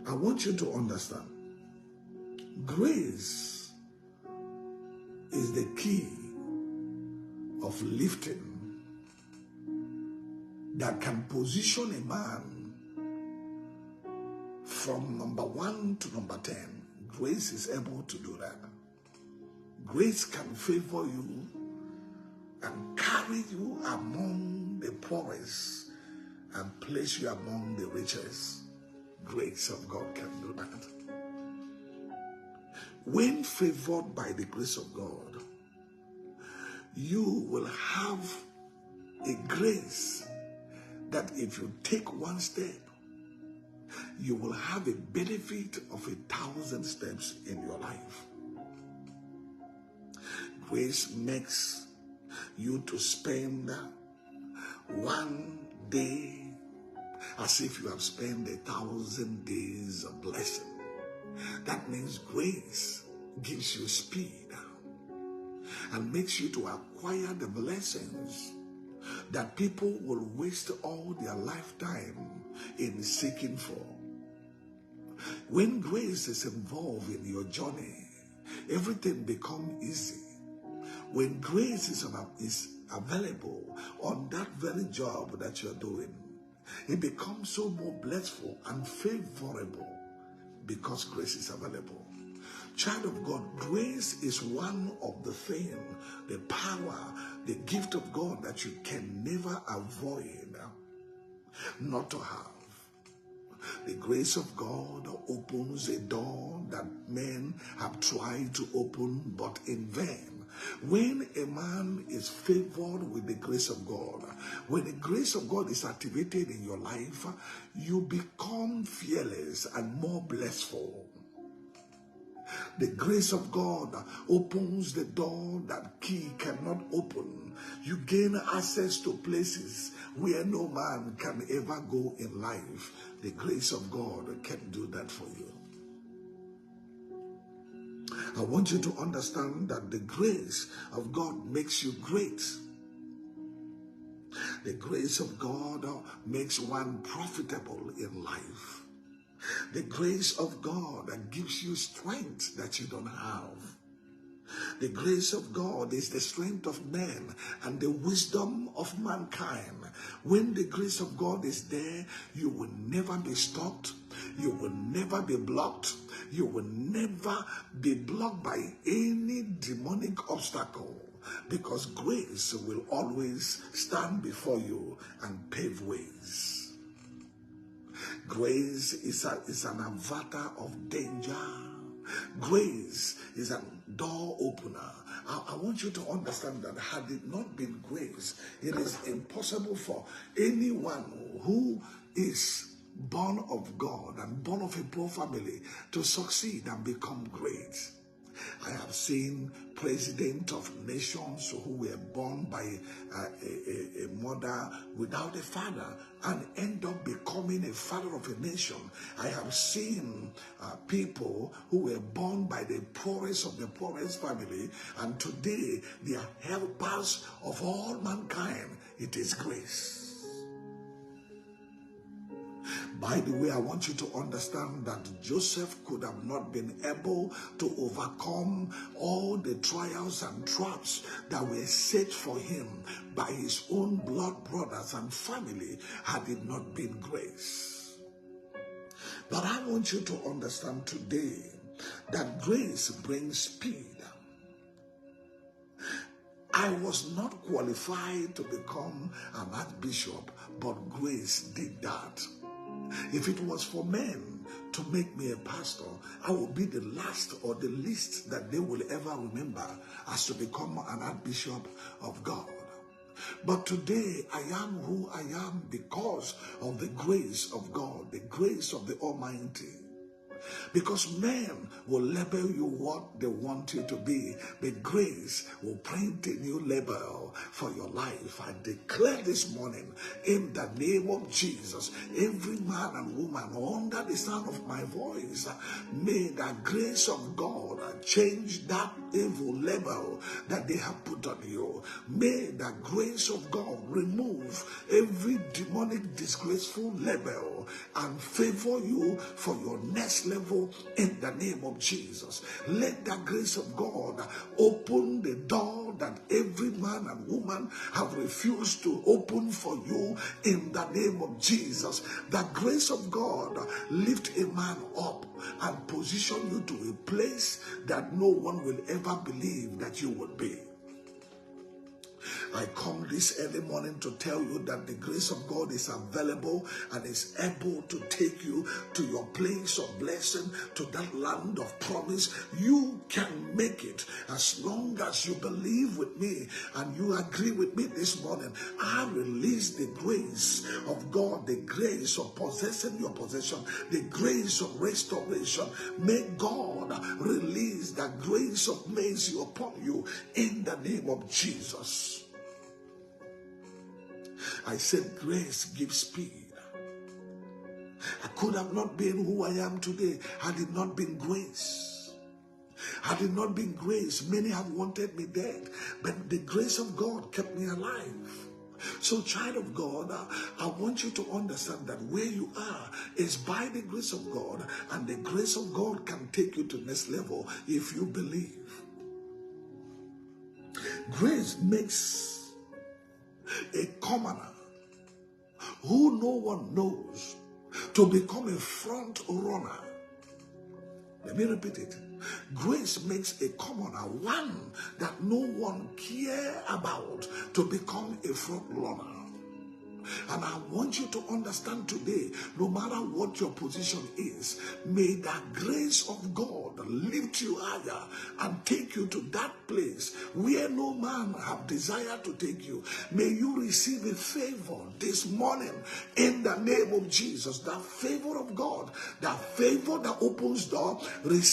I want you to understand, grace is the key of lifting that can position a man from number 1 to number 10. Grace is able to do that. Grace can favor you and carry you among the poorest and place you among the richest. Grace of God can do that. When favored by the grace of God, you will have a grace that if you take one step, you will have a benefit of 1,000 steps in your life. Grace makes you to spend one day as if you have spent 1,000 days of blessing. That means grace gives you speed and makes you to acquire the blessings that people will waste all their lifetime in seeking for. When grace is involved in your journey, everything becomes easy. When grace is available on that very job that you're doing, it becomes so more blissful and favorable because grace is available. Child of God, grace is one of the things, the power, the gift of God that you can never avoid not to have. The grace of God opens a door that men have tried to open but in vain. When a man is favored with the grace of God, when the grace of God is activated in your life, you become fearless and more blissful. The grace of God opens the door that key cannot open. You gain access to places where no man can ever go in life. The grace of God can do that for you. I want you to understand that the grace of God makes you great. The grace of God makes one profitable in life. The grace of God that gives you strength that you don't have. The grace of God is the strength of man and the wisdom of mankind. When the grace of God is there, you will never be stopped. You will never be blocked. You will never be blocked by any demonic obstacle, because grace will always stand before you and pave ways. Grace is an avatar of danger. Grace is a door opener. I want you to understand that had it not been grace, it is impossible for anyone who is born of God and born of a poor family to succeed and become great. I have seen presidents of nations who were born by a mother without a father and end up becoming a father of a nation. I have seen people who were born by the poorest of the poorest family, and today they are helpers of all mankind. It is grace. By the way, I want you to understand that Joseph could have not been able to overcome all the trials and traps that were set for him by his own blood brothers and family had it not been grace. But I want you to understand today that grace brings speed. I was not qualified to become an archbishop, but grace did that. If it was for men to make me a pastor, I would be the last or the least that they will ever remember as to become an archbishop of God. But today I am who I am because of the grace of God, the grace of the Almighty. Because men will label you what they want you to be, but grace will print a new label for your life. I declare this morning, in the name of Jesus, every man and woman under the sound of my voice, may the grace of God change that evil label that they have put on you. May the grace of God remove every demonic, disgraceful label and favor you for your next level in the name of Jesus. Let the grace of God open the door that every man and woman have refused to open for you in the name of Jesus. The grace of God lift a man up and position you to a place that no one will ever believe that you would be. I come this early morning to tell you that the grace of God is available and is able to take you to your place of blessing, to that land of promise. You can make it as long as you believe with me and you agree with me this morning. I release the grace of God, the grace of possessing your possession, the grace of restoration. May God release the grace of mercy upon you in the name of Jesus. I said grace gives speed. I could have not been who I am today had it not been grace. Had it not been grace, many have wanted me dead, but the grace of God kept me alive. So, child of God, I want you to understand that where you are is by the grace of God, and the grace of God can take you to the next level if you believe. Grace makes a commoner who no one knows to become a front runner. Let me repeat it. Grace makes a commoner, one that no one cares about, to become a front runner. And I want you to understand today, no matter what your position is, may the grace of God lift you higher and take you to that place where no man have desired to take you. May you receive a favor this morning in the name of Jesus. The favor of God, the favor that opens door, receive